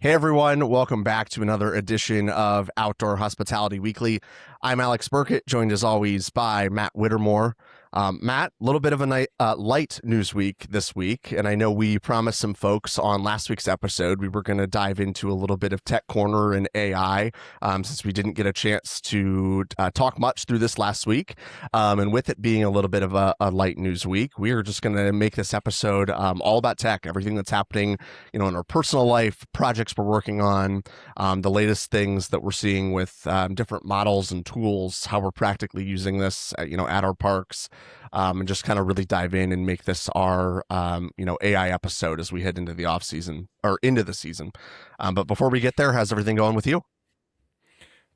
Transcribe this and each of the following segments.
Hey everyone, welcome back to another edition of Outdoor Hospitality Weekly. I'm Alex Burkett, joined as always by Matt Whittemore. Matt, a little bit of a light news week this week, and I know we promised some folks on last week's episode we were going to dive into a little bit of Tech Corner and AI, since we didn't get a chance to talk much through this last week. And with it being a little bit of a light news week, we are just going to make this episode all about tech, everything that's happening, in our personal life, projects we're working on, the latest things that we're seeing with different models and tools, how we're practically using this, at our parks, and just kind of really dive in and make this our, AI episode as we head into the off season or into the season. But before we get there, how's everything going with you?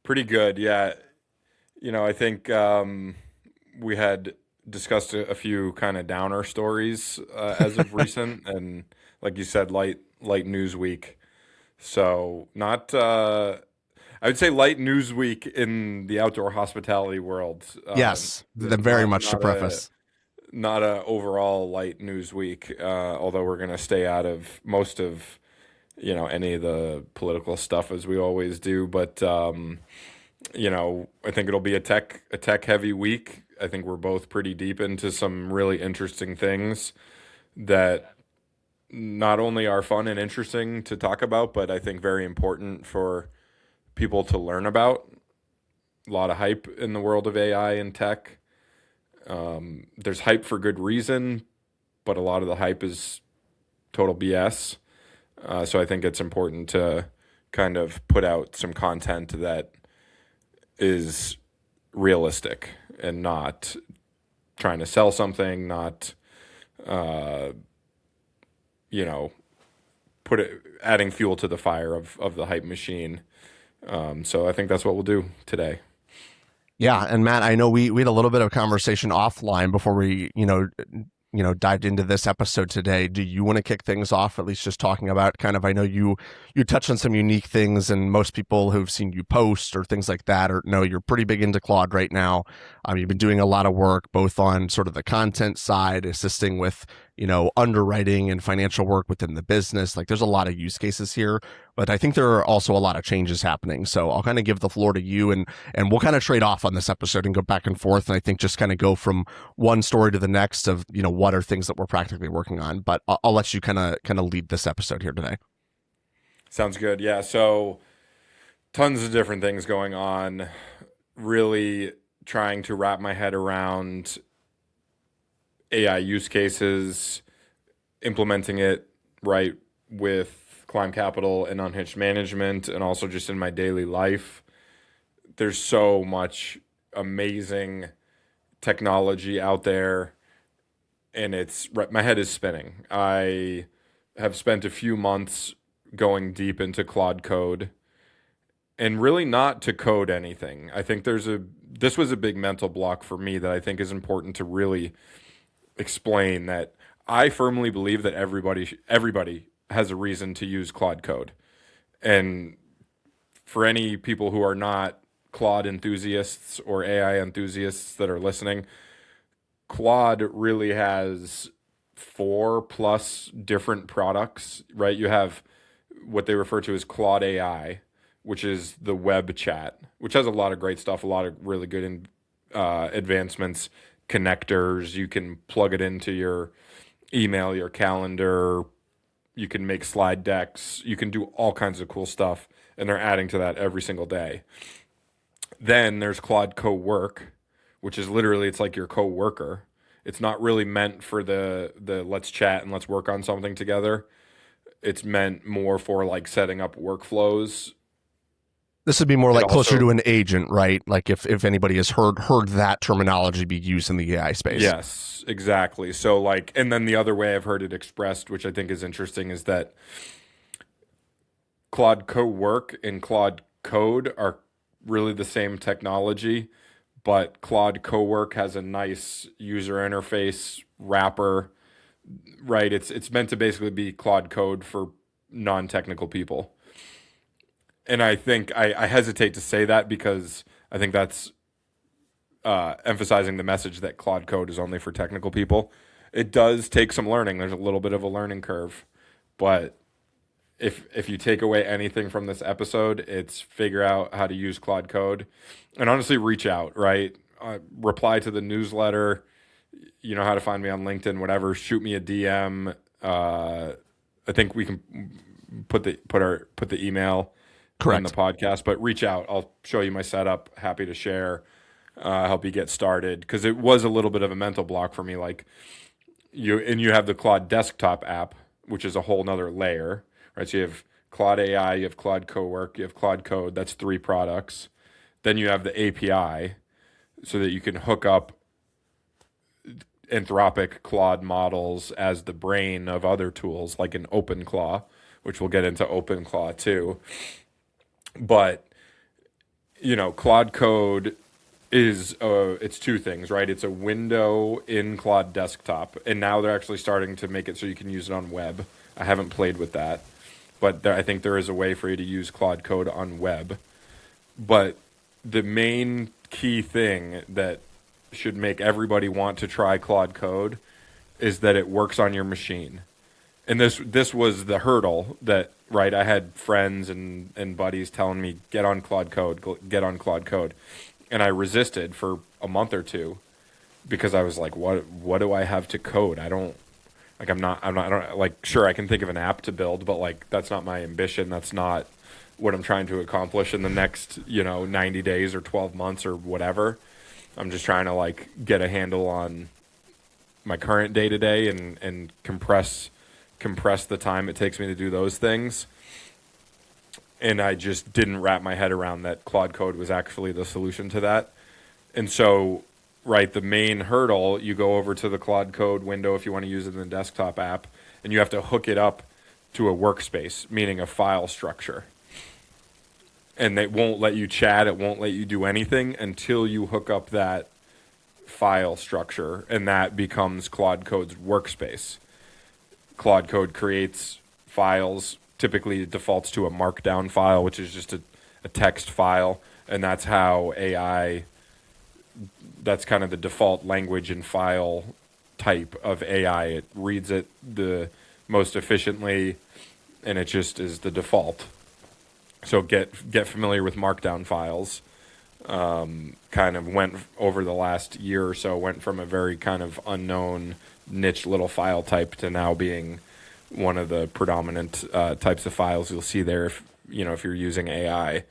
Pretty good, yeah. I think we had discussed a few kind of downer stories as of recent, and like you said, light news week. So not, I would say light news week in the outdoor hospitality world. Yes, very Not much to not a preface. not a overall light news week. Although we're gonna stay out of most of any of the political stuff as we always do, but I think it'll be a tech heavy week. I think we're both pretty deep into some really interesting things that not only are fun and interesting to talk about, but I think very important for people to learn about. A lot of hype in the world of AI and tech. There's hype for good reason, but a lot of the hype is total BS. So I think it's important to kind of put out some content that is realistic and not trying to sell something, not uh, you know, put it adding fuel to the fire of the hype machine. So I think that's what we'll do today. Yeah, and Matt, I know we had a little bit of conversation offline before we, dived into this episode today. Do you want to kick things off, at least just talking about kind of, I know you touched on some unique things, and most people who've seen you post or things like that, or know you're pretty big into Claude right now. You've been doing a lot of work both on sort of the content side, assisting with, underwriting and financial work within the business. Like there's a lot of use cases here, but I think there are also a lot of changes happening. So I'll kind of give the floor to you, and we'll kind of trade off on this episode and go back and forth. And I think just kind of go from one story to the next of, what are things that we're practically working on. But I'll let you kind of lead this episode here today. Sounds good. Yeah. So tons of different things going on. Really trying to wrap my head around AI use cases, implementing it right with Climb Capital and Unhitched Management, and also just in my daily life. There's so much amazing technology out there, and my head is spinning. I have spent a few months going deep into Claude Code, and really not to code anything. I think this was a big mental block for me that I think is important to really explain. That I firmly believe that everybody has a reason to use Claude Code. And for any people who are not Claude enthusiasts or AI enthusiasts that are listening, Claude really has four plus different products, right? You have what they refer to as Claude AI, which is the web chat, which has a lot of great stuff, a lot of really good advancements, connectors. You can plug it into your email, your calendar. You can make slide decks. You can do all kinds of cool stuff, and they're adding to that every single day. Then there's Claude Co-work, which is literally it's like your co-worker. It's not really meant for the let's chat and let's work on something together. It's meant more for like setting up workflows. This would be more It like closer also to an agent, right? Like if anybody has heard that terminology be used in the AI space. Yes, exactly. So like, and then the other way I've heard it expressed, which I think is interesting, is that Claude Co-work and Claude Code are really the same technology, but Claude Co-work has a nice user interface wrapper, right? It's meant to basically be Claude Code for non-technical people. And I think I hesitate to say that because I think that's emphasizing the message that Claude Code is only for technical people. It does take some learning. There's a little bit of a learning curve, but if you take away anything from this episode, it's figure out how to use Claude Code, and honestly, reach out. Right, reply to the newsletter. You know how to find me on LinkedIn. Whatever, shoot me a DM. I think we can put the email in the Correct. podcast, but reach out. I'll show you my setup. Happy to share. Help you get started, because it was a little bit of a mental block for me. Like you have the Claude desktop app, which is a whole nother layer, right? So you have Claude AI, you have Claude Cowork, you have Claude Code. That's 3 products. Then you have the API, so that you can hook up Anthropic Claude models as the brain of other tools, like an OpenClaw, which we'll get into OpenClaw too. But Claude Code is it's 2 things, right? It's a window in Claude desktop, and now they're actually starting to make it so you can use it on web. I haven't played with that, but I think there is a way for you to use Claude Code on web. But the main key thing that should make everybody want to try Claude Code is that it works on your machine. And this was the hurdle that, right, I had friends and buddies telling me, get on Claude Code, get on Claude Code. And I resisted for a month or 2, because I was like, what do I have to code? I don't like, sure, I can think of an app to build, but like, that's not my ambition. That's not what I'm trying to accomplish in the next, 90 days or 12 months or whatever. I'm just trying to like get a handle on my current day to day and compress the time it takes me to do those things. And I just didn't wrap my head around that Claude Code was actually the solution to that. And so, right, the main hurdle, you go over to the Claude Code window if you want to use it in the desktop app, and you have to hook it up to a workspace, meaning a file structure. And they won't let you chat, it won't let you do anything until you hook up that file structure, and that becomes Claude Code's workspace. Claude Code creates files. Typically, it defaults to a markdown file, which is just a text file, and that's how AI, that's kind of the default language and file type of AI. It reads it the most efficiently, and it just is the default. So get familiar with markdown files. Kind of went over the last year or so, went from a very kind of unknown niche little file type to now being one of the predominant types of files you'll see there if you're using AI.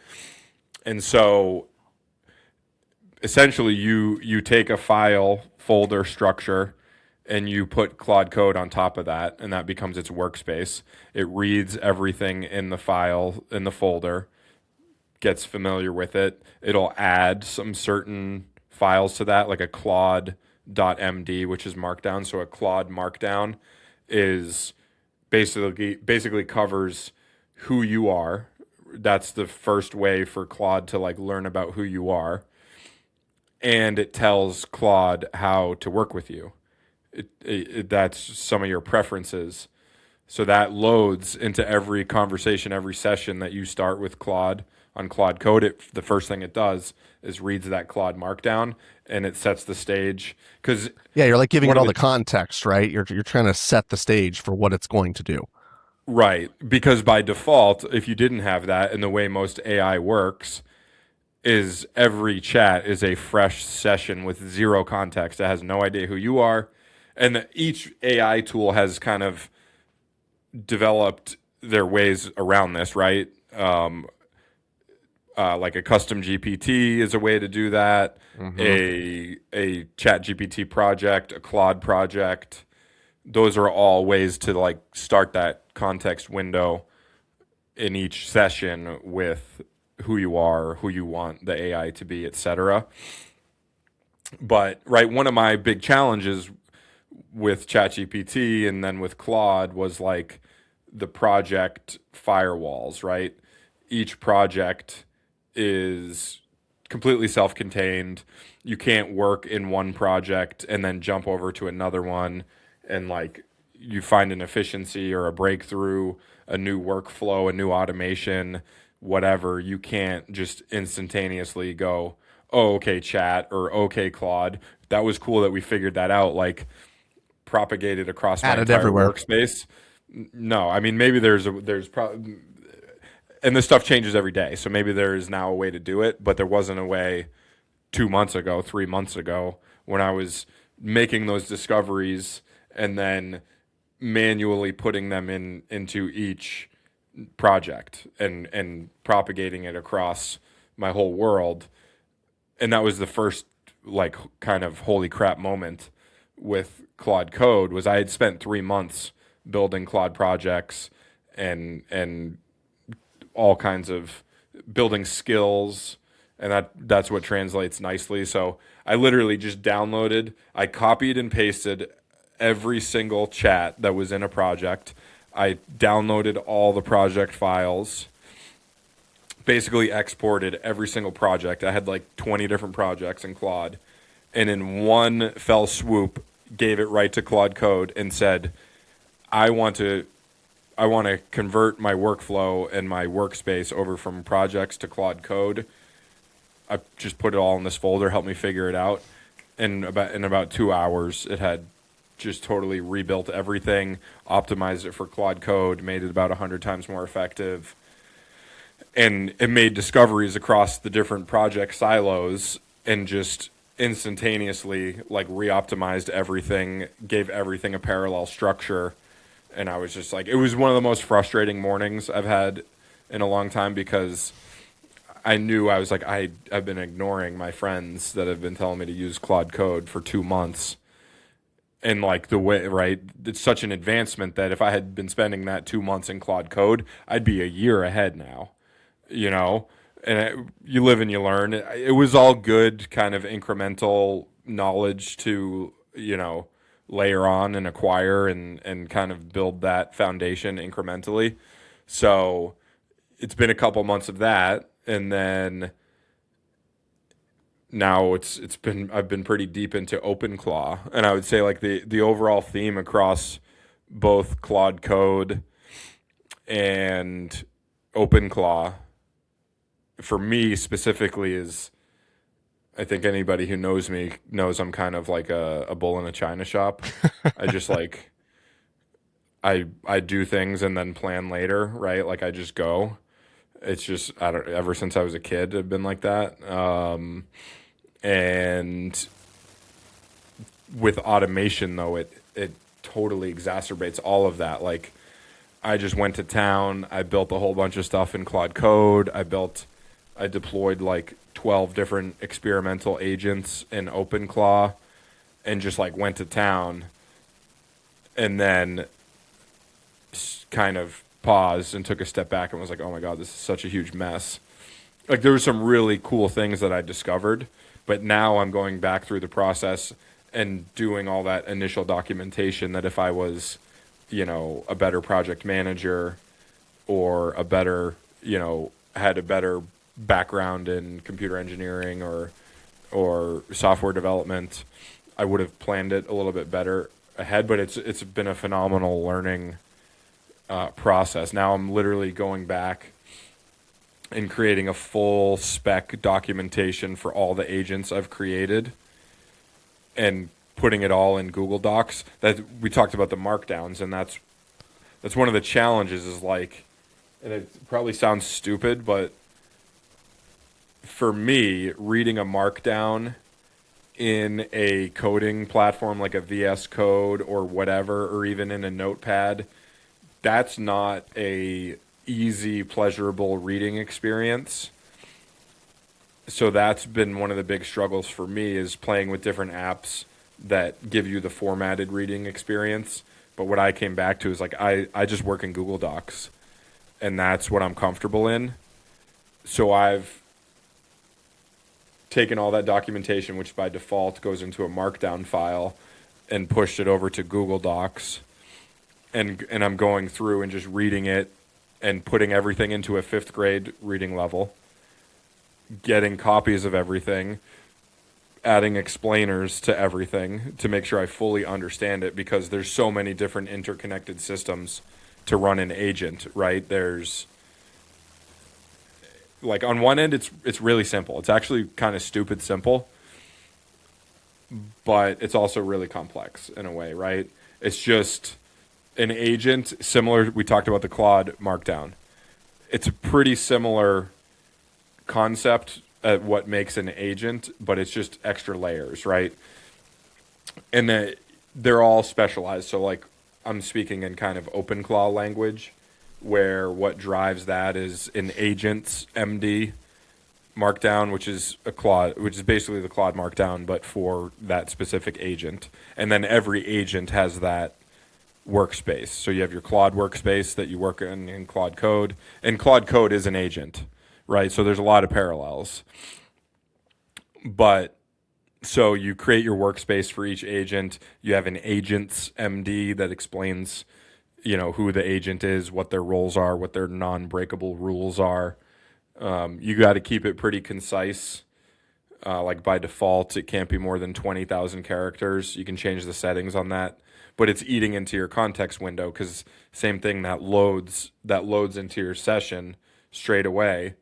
And so essentially you take a file folder structure and you put Claude Code on top of that, and that becomes its workspace. It reads everything in the file, in the folder, gets familiar with it. It'll add some certain files to that, like a Claude.md, which is Markdown. So a Claude Markdown is basically covers who you are. That's the first way for Claude to like learn about who you are. And it tells Claude how to work with you. That's some of your preferences. So that loads into every conversation, every session that you start with Claude on Claude Code. The first thing it does is reads that Claude Markdown, and it sets the stage. Because you're like giving it all the context, right? You're trying to set the stage for what it's going to do. Right. Because by default, if you didn't have that, and the way most AI works is every chat is a fresh session with zero context. It has no idea who you are. And each AI tool has kind of developed their ways around this, right? Like a custom GPT is a way to do that. Mm-hmm. A Chat GPT project, a Claude project. Those are all ways to like start that context window in each session with who you are, who you want the AI to be, etc. But right, one of my big challenges with ChatGPT and then with Claude was like the project firewalls, right? Each project is completely self-contained. You can't work in one project and then jump over to another one and like you find an efficiency or a breakthrough, a new workflow, a new automation, whatever. You can't just instantaneously go, oh, okay, chat, or okay, Claude. That was cool that we figured that out. Like propagated across my entire workspace. No, I mean maybe there's probably, and this stuff changes every day. So maybe there is now a way to do it, but there wasn't a way 2 months ago, 3 months ago, when I was making those discoveries and then manually putting them into each project and propagating it across my whole world. And that was the first like kind of holy crap moment with Claude Code. Was I had spent 3 months building Claude projects and all kinds of building skills, and that's what translates nicely. So I literally just downloaded, I copied and pasted every single chat that was in a project. I downloaded all the project files, basically exported every single project. I had like 20 different projects in Claude, and in one fell swoop gave it right to Claude Code and said, I want to convert my workflow and my workspace over from projects to Claude Code. I just put it all in this folder, help me figure it out. And in about 2 hours, it had just totally rebuilt everything, optimized it for Claude Code, made it about 100 times more effective. And it made discoveries across the different project silos and just instantaneously like re-optimized everything, gave everything a parallel structure. And I was just like, it was one of the most frustrating mornings I've had in a long time, because I knew, I was like, I've been ignoring my friends that have been telling me to use Claude Code for 2 months. And like the way, right, it's such an advancement that if I had been spending that 2 months in Claude Code, I'd be a year ahead now, you know? And you live and you learn. It was all good kind of incremental knowledge to, layer on and acquire and kind of build that foundation incrementally. So it's been a couple months of that. And then now I've been pretty deep into OpenClaw, and I would say like the overall theme across both Claude Code and OpenClaw for me specifically is, I think anybody who knows me knows I'm kind of like a bull in a china shop. I just like I do things and then plan later, right? Like I just go. It's just I don't ever since I was a kid I've been like that. And with automation though, it totally exacerbates all of that. Like I just went to town, I built a whole bunch of stuff in Claude Code. I deployed like 12 different experimental agents in OpenClaw and just like went to town, and then kind of paused and took a step back and was like, oh my God, this is such a huge mess. Like there were some really cool things that I discovered, but now I'm going back through the process and doing all that initial documentation that if I was, a better project manager or a better, had a better background in computer engineering or software development, I would have planned it a little bit better ahead. But it's been a phenomenal learning process. Now I'm literally going back and creating a full spec documentation for all the agents I've created and putting it all in Google Docs. That we talked about the markdowns, and that's one of the challenges is like, and it probably sounds stupid, but for me, reading a markdown in a coding platform like a VS Code or whatever, or even in a notepad, that's not a easy, pleasurable reading experience. So that's been one of the big struggles for me, is playing with different apps that give you the formatted reading experience. But what I came back to is like I just work in Google Docs, and that's what I'm comfortable in. So I've taken all that documentation, which by default goes into a markdown file, and pushed it over to Google Docs. And I'm going through and just reading it and putting everything into a 5th grade reading level, getting copies of everything, adding explainers to everything to make sure I fully understand it, because there's so many different interconnected systems to run an agent, right? There's like on one end it's really simple. It's actually kind of stupid simple, but it's also really complex in a way, right? It's just an agent, similar, we talked about the Claude Markdown. It's a pretty similar concept at what makes an agent, but it's just extra layers, right? And they're all specialized. So, like, I'm speaking in kind of OpenClaw language, where what drives that is an agent's MD Markdown, which is a Claude, which is basically the Claude Markdown, but for that specific agent. And then every agent has that workspace. So you have your Claude workspace that you work in Claude Code, and Claude Code is an agent, right? So there's a lot of parallels. But so you create your workspace for each agent. You have an agent's MD that explains, who the agent is, what their roles are, what their non-breakable rules are. You got to keep it pretty concise. Like by default, it can't be more than 20,000 characters. You can change the settings on that, but it's eating into your context window because same thing that loads into your session straight away.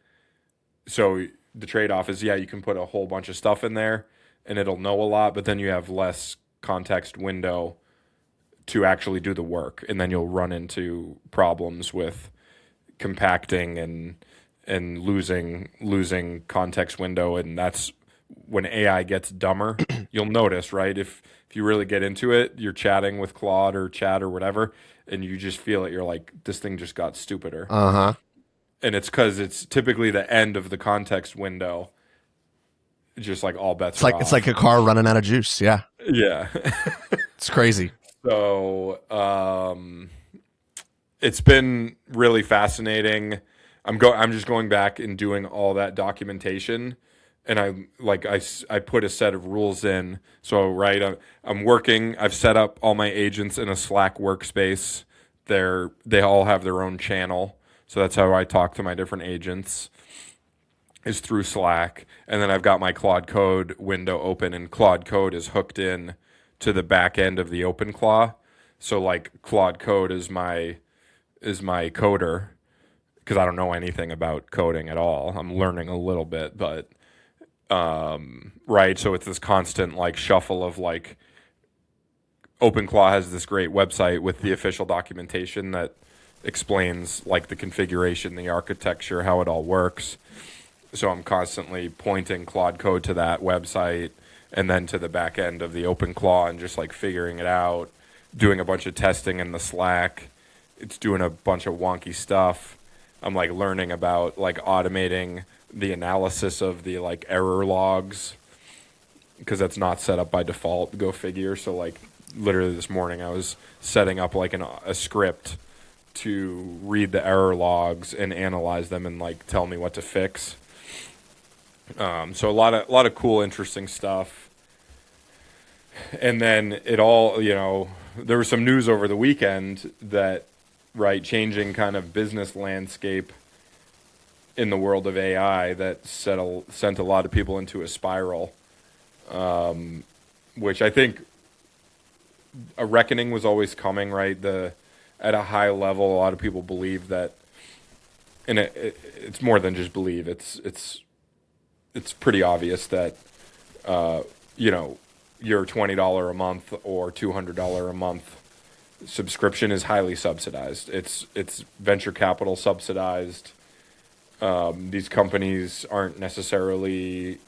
So the trade-off is, yeah, you can put a whole bunch of stuff in there and it'll know a lot, but then you have less context window to actually do the work, and then you'll run into problems with compacting and losing context window, and that's when AI gets dumber. You'll notice, right? If you really get into it, you're chatting with Claude or Chat or whatever, and you just feel it. You're like, this thing just got stupider, Uh-huh. and it's because it's typically the end of the context window. Just like all bets It's are like off. it's like a car running out of juice. Yeah. Yeah. It's crazy. So it's been really fascinating. I'm just going back and doing all that documentation, and I put a set of rules in. So right, I'm working. I've set up all my agents in a Slack workspace. They all have their own channel, so that's how I talk to my different agents, is through Slack. And then I've got my Claude Code window open, and Claude Code is hooked in to the back end of the OpenClaw. So like Claude Code is my coder, because I don't know anything about coding at all. I'm learning a little bit, but right. So it's this constant like shuffle of like OpenClaw has this great website with the official documentation that explains like the configuration, the architecture, how it all works. So I'm constantly pointing Claude Code to that website and then to the back end of the OpenClaw and just like figuring it out, doing a bunch of testing in the Slack. It's doing a bunch of wonky stuff. I'm like learning about like automating the analysis of the like error logs, because that's not set up by default. Go figure. So like literally this morning I was setting up like a script to read the error logs and analyze them and like tell me what to fix. So a lot of cool, interesting stuff. And then it all, there was some news over the weekend that, right, changing kind of business landscape in the world of AI that sent a lot of people into a spiral, which I think a reckoning was always coming, right? At a high level, a lot of people believe that, and it's more than just believe. It's pretty obvious that, your $20 a month or $200 a month subscription is highly subsidized. It's venture capital subsidized. These companies aren't necessarily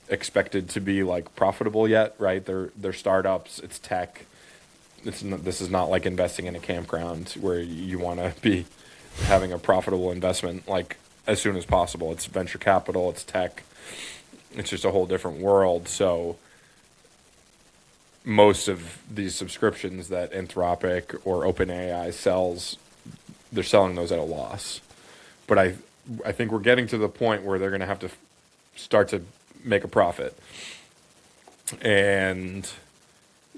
expected to be like profitable yet, right? They're startups. It's tech. This is not like investing in a campground where you want to be having a profitable investment like as soon as possible. It's venture capital. It's tech. It's just a whole different world. So most of these subscriptions that Anthropic or OpenAI sells, they're selling those at a loss. But I think we're getting to the point where they're going to have to start to make a profit. And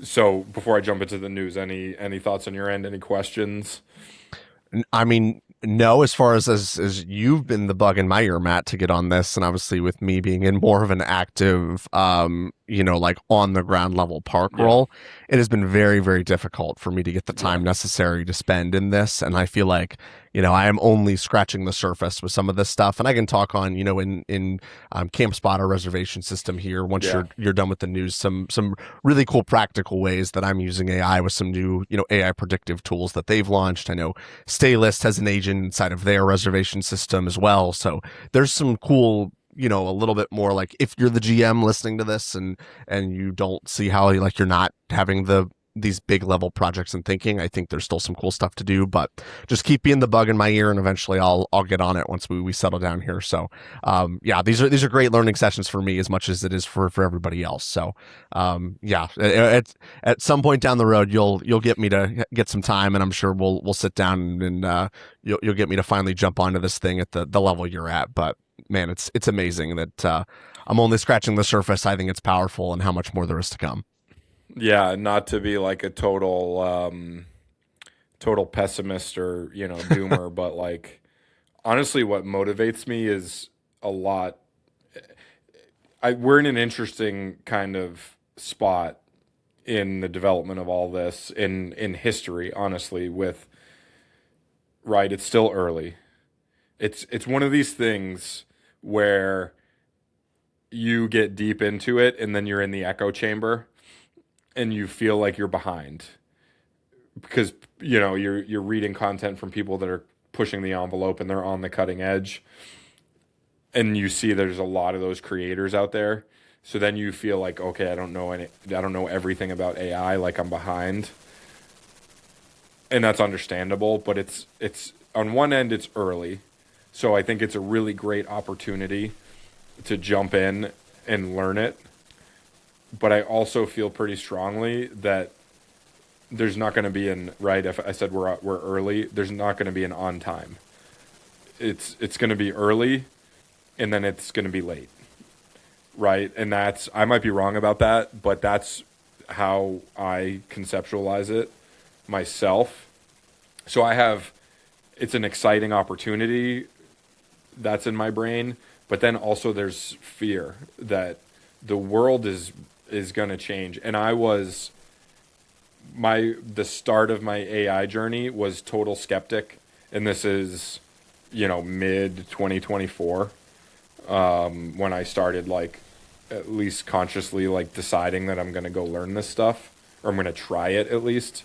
so before I jump into the news, any thoughts on your end? Any questions? I mean, no, as far as you've been the bug in my ear, Matt, to get on this, and obviously with me being in more of an active like on the ground level park Yeah. role, it has been very, very difficult for me to get the Yeah. time necessary to spend in this. And I feel like, I am only scratching the surface with some of this stuff. And I can talk on, in Campspot, our reservation system here. Once Yeah. you're done with the news, some really cool practical ways that I'm using AI with some new, AI predictive tools that they've launched. I know Staylist has an agent inside of their reservation system as well. So there's some cool, a little bit more like if you're the GM listening to this and you don't see how like you're not having these big level projects and thinking, I think there's still some cool stuff to do, but just keep being the bug in my ear and eventually I'll get on it once we settle down here. So yeah, these are great learning sessions for me as much as it is for everybody else. So yeah, at some point down the road you'll get me to get some time, and I'm sure we'll sit down and you'll get me to finally jump onto this thing at the level you're at. But man, it's amazing that I'm only scratching the surface. I think it's powerful and how much more there is to come. Yeah, not to be like a total pessimist or, doomer, but like honestly what motivates me is a lot. We're in an interesting kind of spot in the development of all this in history, honestly, with right, it's still early. It's one of these things where you get deep into it and then you're in the echo chamber and you feel like you're behind because you're reading content from people that are pushing the envelope and they're on the cutting edge, and you see there's a lot of those creators out there. So then you feel like, okay, I don't know everything about AI, like I'm behind. And that's understandable, but it's on one end it's early. So I think it's a really great opportunity to jump in and learn it. But I also feel pretty strongly that there's not going to be an right. If I said we're early, there's not going to be an on time. It's going to be early, and then it's going to be late, right? And that's I might be wrong about that, but that's how I conceptualize it myself. So it's an exciting opportunity that's in my brain, but then also there's fear that the world is going to change. And the start of my AI journey was total skeptic, and this is, mid 2024, when I started like at least consciously like deciding that I'm going to go learn this stuff, or I'm going to try it at least.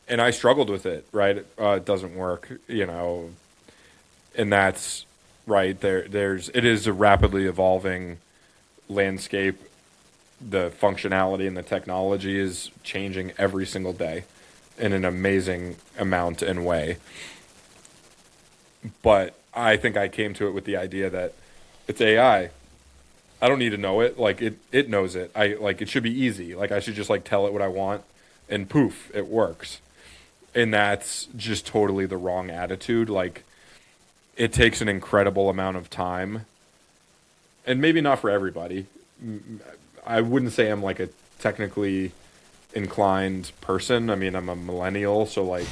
And I struggled with it, right? It doesn't work, and that's right there. It is a rapidly evolving landscape. The functionality and the technology is changing every single day in an amazing amount and way. But I think I came to it with the idea that it's AI. I don't need to know it. Like it knows it. It should be easy. Like I should just like tell it what I want and poof, it works. And that's just totally the wrong attitude. Like it takes an incredible amount of time, and maybe not for everybody. I wouldn't say I'm like a technically inclined person. I mean, I'm a millennial, so like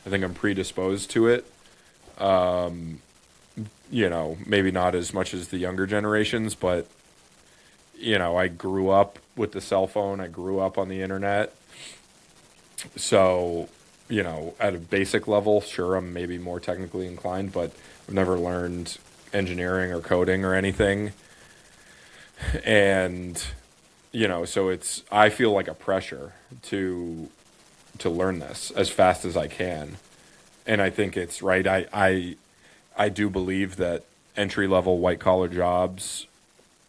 I think I'm predisposed to it. Maybe not as much as the younger generations, but I grew up with the cell phone. I grew up on the internet. So, at a basic level, sure, I'm maybe more technically inclined, but I've never learned engineering or coding or anything. And, so I feel like a pressure to learn this as fast as I can. And I think it's right. I do believe that entry level white collar jobs,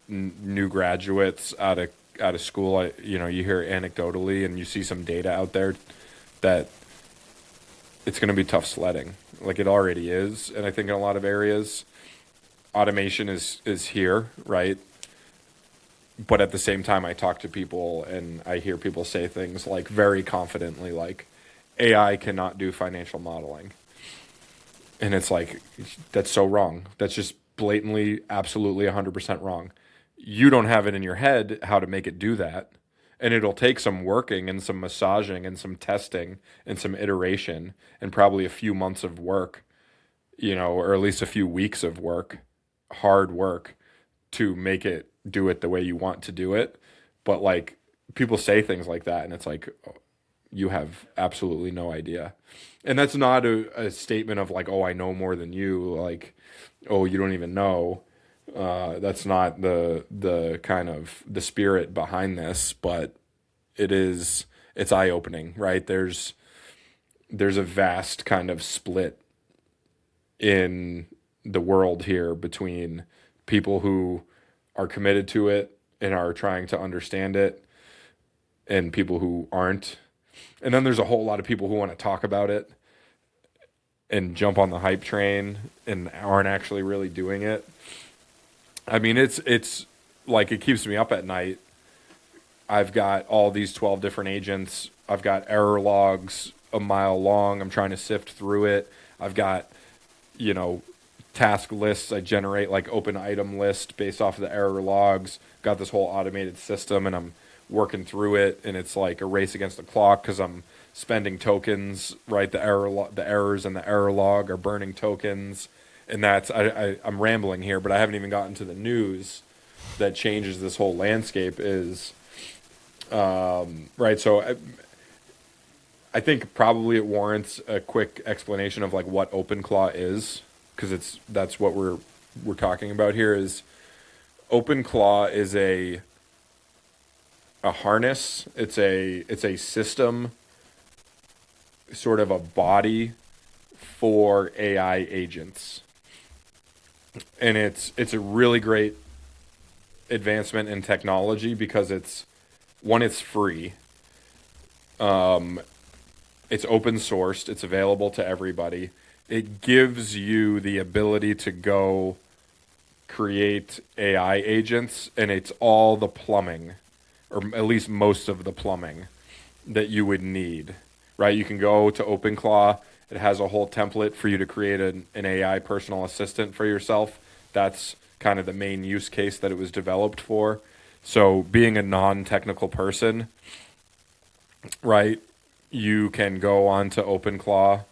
new graduates out of school, you hear anecdotally and you see some data out there that it's going to be tough sledding. Like it already is, and I think in a lot of areas, automation is here, right? But at the same time, I talk to people and I hear people say things like very confidently, like AI cannot do financial modeling. And it's like, that's so wrong. That's just blatantly, absolutely 100% wrong. You don't have it in your head how to make it do that. And it'll take some working and some massaging and some testing and some iteration and probably a few months of work, or at least a few weeks of work, hard work to make it do it the way you want to do it. But like people say things like that, and it's like, you have absolutely no idea. And that's not a statement of like, oh, I know more than you. Like, oh, you don't even know. That's not the kind of the spirit behind this, but it's eye opening, right? There's a vast kind of split in the world here between people who are committed to it and are trying to understand it and people who aren't. And then there's a whole lot of people who want to talk about it and jump on the hype train and aren't actually really doing it. I mean, it's like it keeps me up at night. I've got all these 12 different agents. I've got error logs a mile long. I'm trying to sift through it. I've got, you know, task lists. I generate like open item list based off of the error logs. Got this whole automated system, and I'm working through it, and it's like a race against the clock because I'm spending tokens, right? The errors and the error log are burning tokens, and I'm rambling here, but I haven't even gotten to the news that changes this whole landscape. Is right. So I think probably it warrants a quick explanation of like what OpenClaw is, because that's what we're talking about here. Is OpenClaw is a harness. It's a system, sort of a body for AI agents, and it's a really great advancement in technology because it's free. It's open sourced. It's available to everybody. It gives you the ability to go create AI agents, and it's all the plumbing, or at least most of the plumbing that you would need, right? You can go to OpenClaw. It has a whole template for you to create an AI personal assistant for yourself. That's kind of the main use case that it was developed for. So being a non-technical person, right, you can go onto OpenClaw,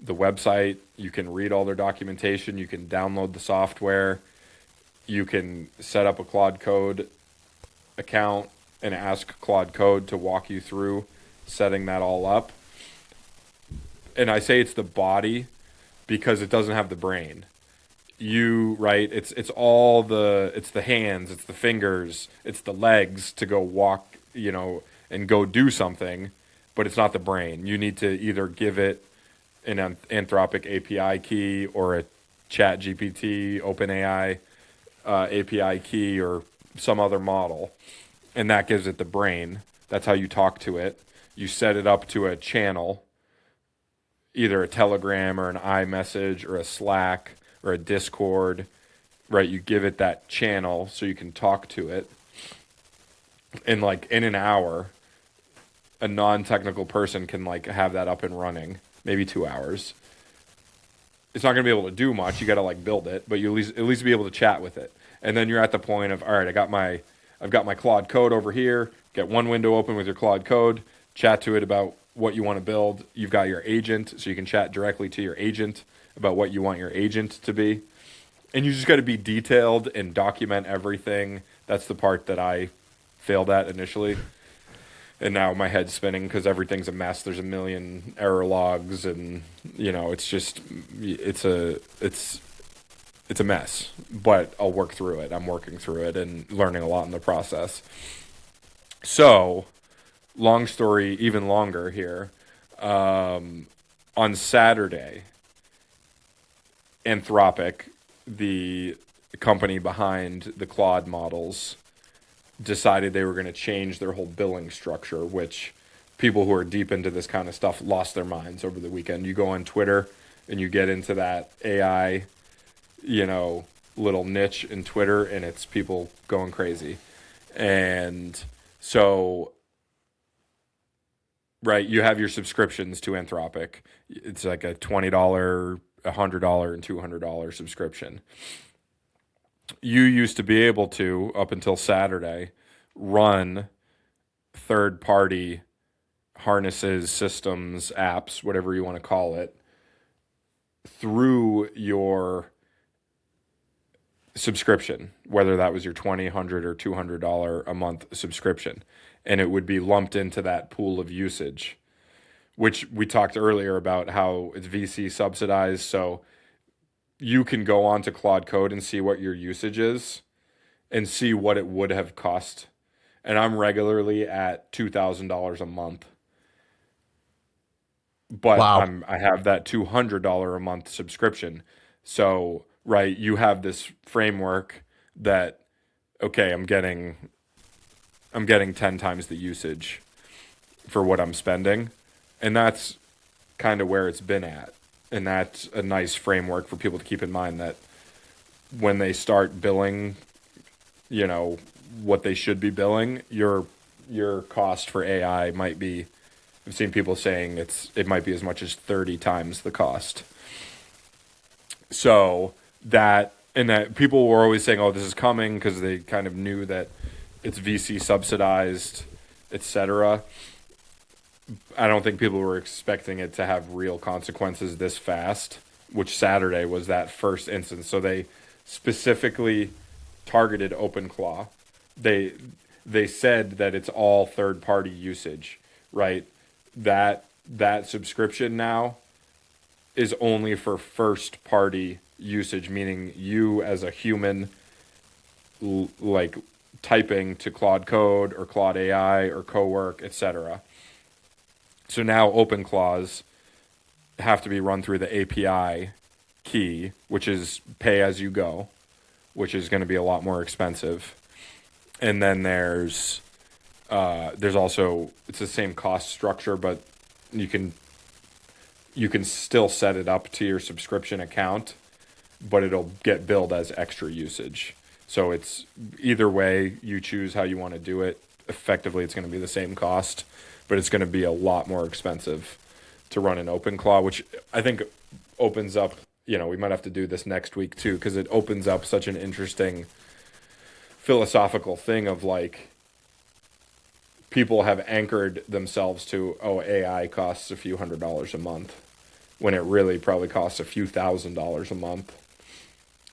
the website. You can read all their documentation. You can download the software. You can set up a Claude Code account and ask Claude Code to walk you through setting that all up. And I say it's the body because it doesn't have the brain. Right, it's the hands, it's the fingers, it's the legs to go walk, and go do something, but it's not the brain. You need to either give it an Anthropic API key or a Chat GPT, OpenAI API key, or some other model, and that gives it the brain. That's how you talk to it. You set it up to a channel, either a Telegram or an iMessage or a Slack or a Discord, right? You give it that channel so you can talk to it. And like in an hour, a non-technical person can like have that up and running, maybe 2 hours. It's not going to be able to do much. You got to like build it, but you at least be able to chat with it. And then you're at the point of, all right, I've got my Claude Code over here. Get one window open with your Claude Code, chat to it about what you want to build. You've got your agent, so you can chat directly to your agent about what you want your agent to be. And you just got to be detailed and document everything. That's the part that I failed at initially. And now my head's spinning because everything's a mess. There's a million error logs, and it's a mess. But I'll work through it. I'm working through it and learning a lot in the process. So, long story, even longer here. On Saturday, Anthropic, the company behind the Claude models, decided they were going to change their whole billing structure, which people who are deep into this kind of stuff lost their minds over the weekend. You go on Twitter and you get into that AI, little niche in Twitter, and it's people going crazy. And so, right, you have your subscriptions to Anthropic. It's like a $20, $100, and $200 subscription. You used to be able to, up until Saturday, run third-party harnesses, systems, apps, whatever you want to call it, through your subscription, whether that was your 20, 100 or $200 a month subscription, and it would be lumped into that pool of usage, which we talked earlier about how it's VC subsidized. So you can go on to Claude Code and see what your usage is and see what it would have cost. And I'm regularly at $2,000 a month, but Wow. I have that $200 a month subscription. So, right, you have this framework that, okay, I'm getting 10 times the usage for what I'm spending. And that's kind of where it's been at. And that's a nice framework for people to keep in mind, that when they start billing, what they should be billing, your cost for AI might be, I've seen people saying it might be as much as 30 times the cost. So that people were always saying, "Oh, this is coming," because they kind of knew that it's VC subsidized, etc. I don't think people were expecting it to have real consequences this fast, which Saturday was that first instance. So they specifically targeted OpenClaw. They they said that it's all third party usage, right? That subscription now is only for first party usage, meaning you as a human, like typing to Claude Code or Claude AI or Cowork, etc. So now open clause have to be run through the API key, which is pay as you go, which is going to be a lot more expensive. And then there's also, it's the same cost structure, but you can still set it up to your subscription account, but it'll get billed as extra usage. So it's either way you choose how you want to do it. Effectively, it's going to be the same cost, but it's going to be a lot more expensive to run an OpenClaw, which I think opens up, we might have to do this next week too, because it opens up such an interesting philosophical thing of like, people have anchored themselves to, oh, AI costs a few $100s a month, when it really probably costs a few $1,000s a month.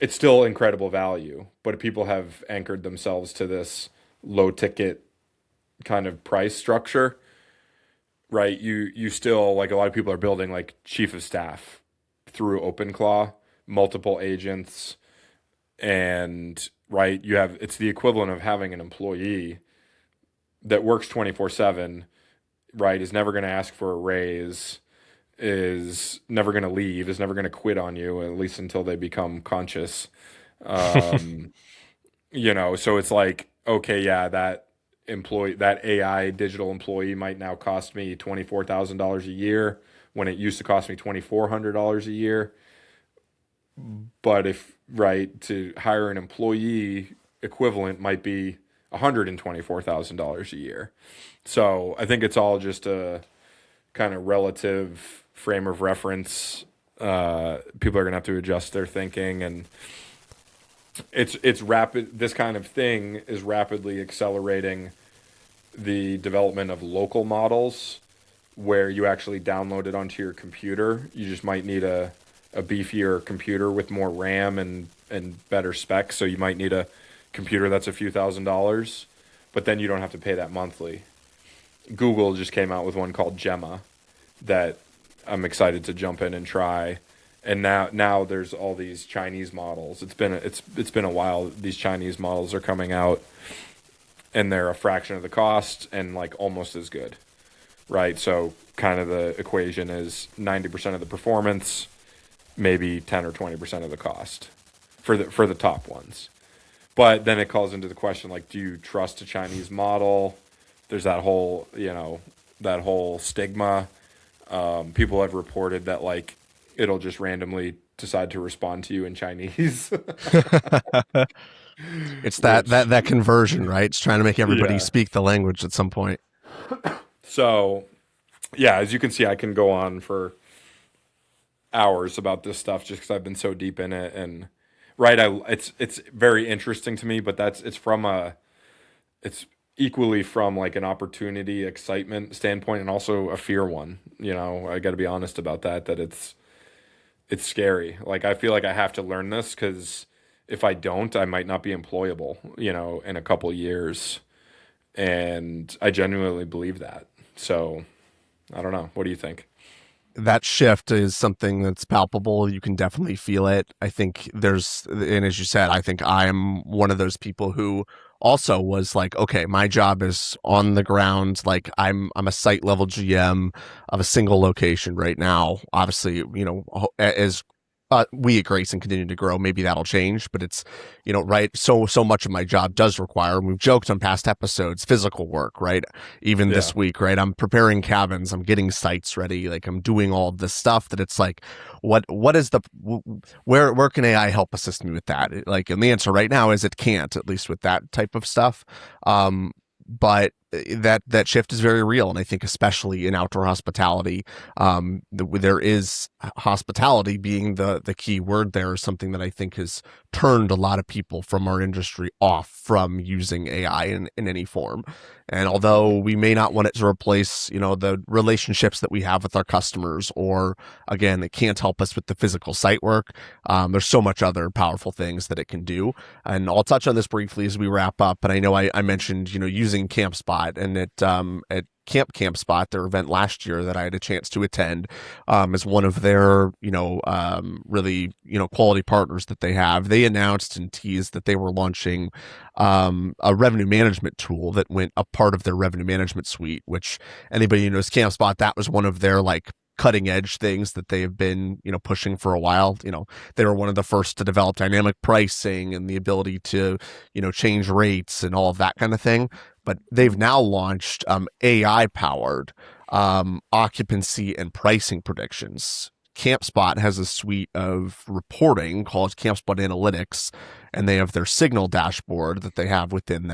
It's still incredible value, but people have anchored themselves to this low ticket kind of price structure, right? You still, like, a lot of people are building like chief of staff through OpenClaw, multiple agents, and right, it's the equivalent of having an employee that works 24/7, right? Is never going to ask for a raise, is never going to leave, is never going to quit on you, at least until they become conscious. Um, so it's like, okay, yeah, that AI digital employee might now cost me $24,000 a year when it used to cost me $2,400 a year. But right, to hire an employee equivalent might be $124,000 a year. So I think it's all just a kind of relative frame of reference. People are going to have to adjust their thinking, and it's rapid. This kind of thing is rapidly accelerating the development of local models where you actually download it onto your computer. You just might need a beefier computer with more RAM and better specs. So you might need a computer that's a few $1,000s, but then you don't have to pay that monthly. Google just came out with one called Gemma that I'm excited to jump in and try. And now there's all these Chinese models. It's been a while. These Chinese models are coming out, and they're a fraction of the cost and like almost as good, right? So kind of the equation is 90% of the performance, maybe 10 or 20% of the cost for the top ones. But then it calls into the question, like, do you trust a Chinese model? There's that whole stigma. People have reported that like it'll just randomly decide to respond to you in Chinese. It's that Which, that that conversion, right? It's trying to make everybody yeah. speak the language at some point. So, yeah, as you can see, I can go on for hours about this stuff just because I've been so deep in it. And right, it's very interesting to me, but it's equally from like an opportunity, excitement standpoint, and also a fear one. I got to be honest about that. That it's scary. Like I feel like I have to learn this because if I don't, I might not be employable, in a couple years. And I genuinely believe that. So I don't know. What do you think? That shift is something that's palpable. You can definitely feel it. I think and as you said, I think I'm one of those people who also was like, okay, my job is on the ground. Like I'm a site level GM of a single location right now. Obviously, as we at Grayson continue to grow, maybe that'll change, but it's, right. So much of my job does require, and we've joked on past episodes, physical work, right? Even Yeah. this week, right? I'm preparing cabins, I'm getting sites ready, like I'm doing all of this stuff that it's like, what is where can AI help assist me with that? Like, and the answer right now is it can't, at least with that type of stuff. But that shift is very real, and I think especially in outdoor hospitality, there is hospitality being the key word there, is something that I think has turned a lot of people from our industry off from using AI in any form. And although we may not want it to replace, the relationships that we have with our customers, or again, it can't help us with the physical site work. There's so much other powerful things that it can do. And I'll touch on this briefly as we wrap up. But I know I mentioned, using Campspot, and at Campspot, their event last year that I had a chance to attend, as one of their, really, quality partners that they have. They announced and teased that they were launching a revenue management tool that went a part of their revenue management suite, which anybody who knows Campspot, that was one of their like cutting edge things that they have been, pushing for a while. They were one of the first to develop dynamic pricing and the ability to, change rates and all of that kind of thing. But they've now launched AI powered occupancy and pricing predictions. Campspot has a suite of reporting called Campspot Analytics, and they have their signal dashboard that they have within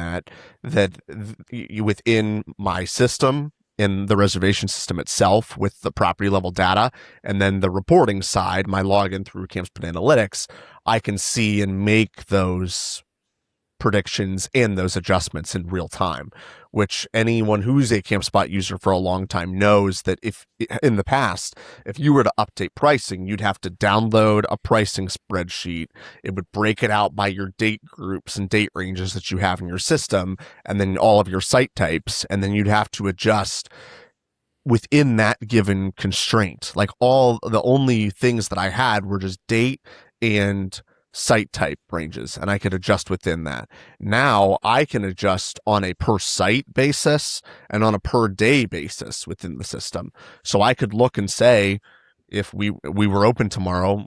within my system, in the reservation system itself, with the property level data, and then the reporting side, my login through Campspot Analytics, I can see and make those predictions and those adjustments in real time, which anyone who's a Campspot user for a long time knows that if in the past, if you were to update pricing, you'd have to download a pricing spreadsheet. It would break it out by your date groups and date ranges that you have in your system, and then all of your site types, and then you'd have to adjust within that given constraint. Like, all the only things that I had were just date and site type ranges, and I could adjust within that. Now I can adjust on a per site basis and on a per day basis within the system. So I could look and say, if we were open tomorrow,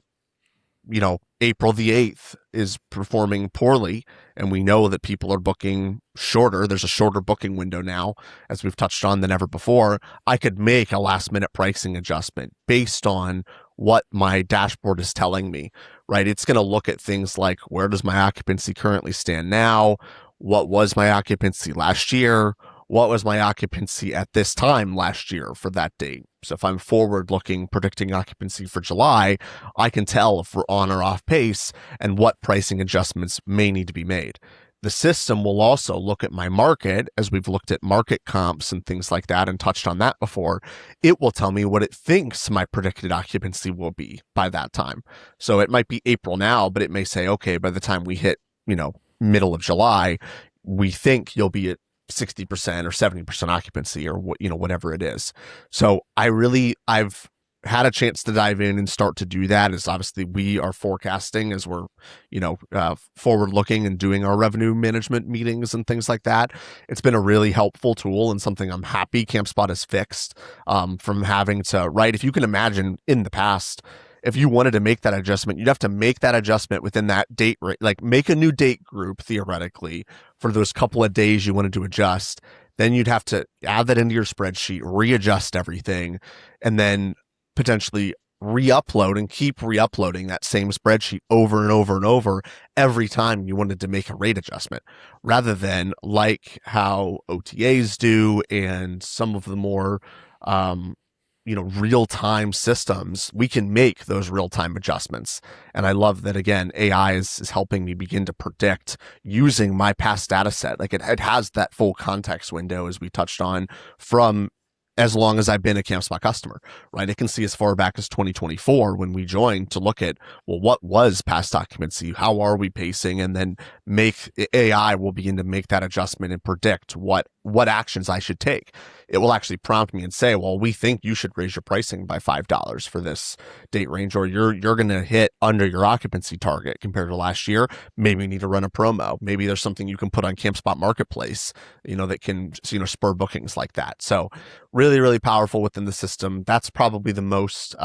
April the 8th is performing poorly, and we know that people are booking shorter. There's a shorter booking window now, as we've touched on, than ever before. I could make a last minute pricing adjustment based on what my dashboard is telling me, right? It's going to look at things like, where does my occupancy currently stand now? What was my occupancy last year? What was my occupancy at this time last year for that date? So if I'm forward looking, predicting occupancy for July, I can tell if we're on or off pace and what pricing adjustments may need to be made. The system will also look at my market, as we've looked at market comps and things like that and touched on that before. It will tell me what it thinks my predicted occupancy will be by that time. So it might be April now, but it may say, okay, by the time we hit, middle of July, we think you'll be at 60% or 70% occupancy, or whatever it is. So I've had a chance to dive in and start to do that, as obviously we are forecasting as we're, forward looking and doing our revenue management meetings and things like that. It's been a really helpful tool, and something I'm happy Campspot has fixed, from having to, right? If you can imagine, in the past, if you wanted to make that adjustment, you'd have to make that adjustment within that date, like make a new date group theoretically for those couple of days you wanted to adjust. Then you'd have to add that into your spreadsheet, readjust everything, and then potentially re-upload and keep re-uploading that same spreadsheet over and over and over every time you wanted to make a rate adjustment, rather than like how OTAs do and some of the more, real-time systems, we can make those real-time adjustments. And I love that, again, AI is helping me begin to predict using my past data set. Like, it has that full context window, as we touched on, from as long as I've been a Campspot customer, right? It can see as far back as 2024 when we joined to look at, well, what was past occupancy? How are we pacing? And then AI will begin to make that adjustment and predict what actions I should take. It will actually prompt me and say, well, we think you should raise your pricing by $5 for this date range, or you're going to hit under your occupancy target compared to last year. Maybe you need to run a promo. Maybe there's something you can put on Campspot Marketplace, that can, spur bookings like that. So really, really powerful within the system. That's probably the most,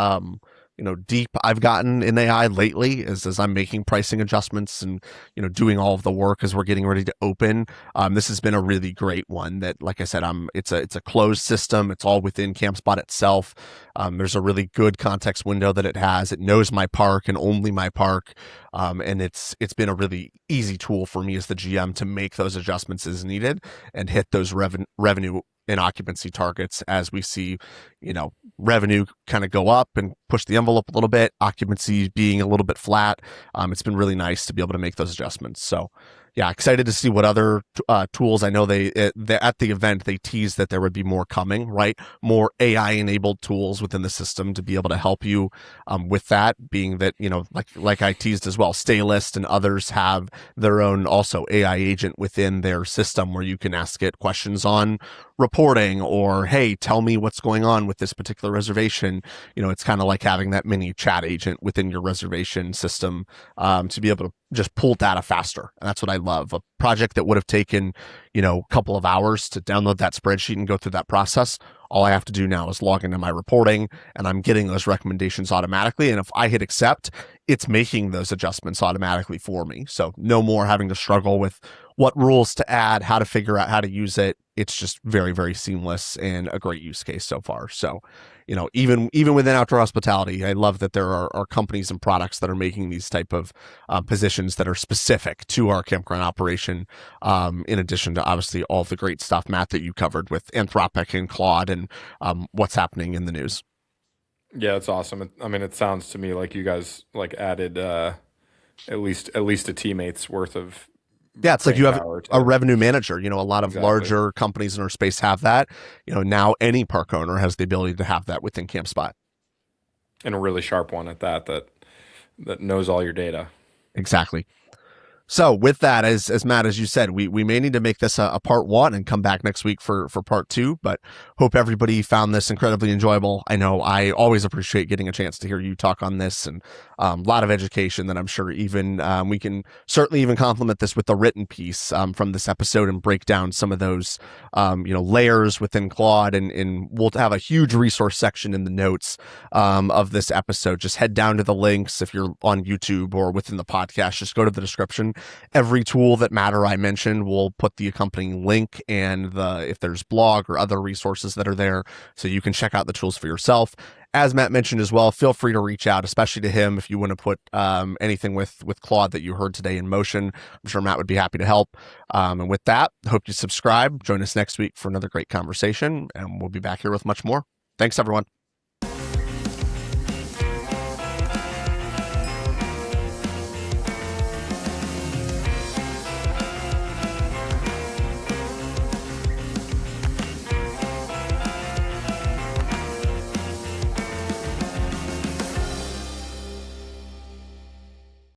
deep I've gotten in AI lately is as I'm making pricing adjustments and, doing all of the work as we're getting ready to open. This has been a really great one that, like I said, it's a closed system. It's all within Campspot itself. There's a really good context window that it has. It knows my park and only my park. And it's been a really easy tool for me as the GM to make those adjustments as needed and hit those revenue and occupancy targets as we see, revenue kind of go up and push the envelope a little bit, occupancy being a little bit flat. It's been really nice to be able to make those adjustments. So yeah, excited to see what other tools. I know they at the event, they teased that there would be more coming, right? More AI enabled tools within the system to be able to help you with that, being that, like I teased as well, Staylist and others have their own also AI agent within their system where you can ask it questions on reporting or, hey, tell me what's going on with this particular reservation. It's kind of like having that mini chat agent within your reservation system to be able to just pull data faster. And that's what I love. A project that would have taken, a couple of hours to download that spreadsheet and go through that process. All I have to do now is log into my reporting and I'm getting those recommendations automatically. And if I hit accept, it's making those adjustments automatically for me. So no more having to struggle with what rules to add, how to figure out how to use it. It's just very, very seamless and a great use case so far. So, even within outdoor hospitality, I love that there are companies and products that are making these type of positions that are specific to our campground operation. In addition to obviously all the great stuff, Matt, that you covered with Anthropic and Claude and what's happening in the news. Yeah, it's awesome. It sounds to me like you guys like added at least a teammate's worth of. Yeah, it's like you have a revenue manager. A lot of larger companies in our space have that. Now any park owner has the ability to have that within Campspot. And a really sharp one at that knows all your data. Exactly. So with that, as Matt, as you said, we may need to make this a part one and come back next week for part two, but hope everybody found this incredibly enjoyable. I know I always appreciate getting a chance to hear you talk on this and a lot of education that I'm sure even we can certainly even complement this with the written piece from this episode and break down some of those, layers within Claude. And we'll have a huge resource section in the notes of this episode. Just head down to the links if you're on YouTube or within the podcast, just go to the description. Every tool that Matt or I mentioned, we'll put the accompanying link and if there's blog or other resources that are there, so you can check out the tools for yourself. As Matt mentioned as well, feel free to reach out, especially to him if you want to put anything with Claude that you heard today in motion. I'm sure Matt would be happy to help. And with that, hope you subscribe. Join us next week for another great conversation, and we'll be back here with much more. Thanks, everyone.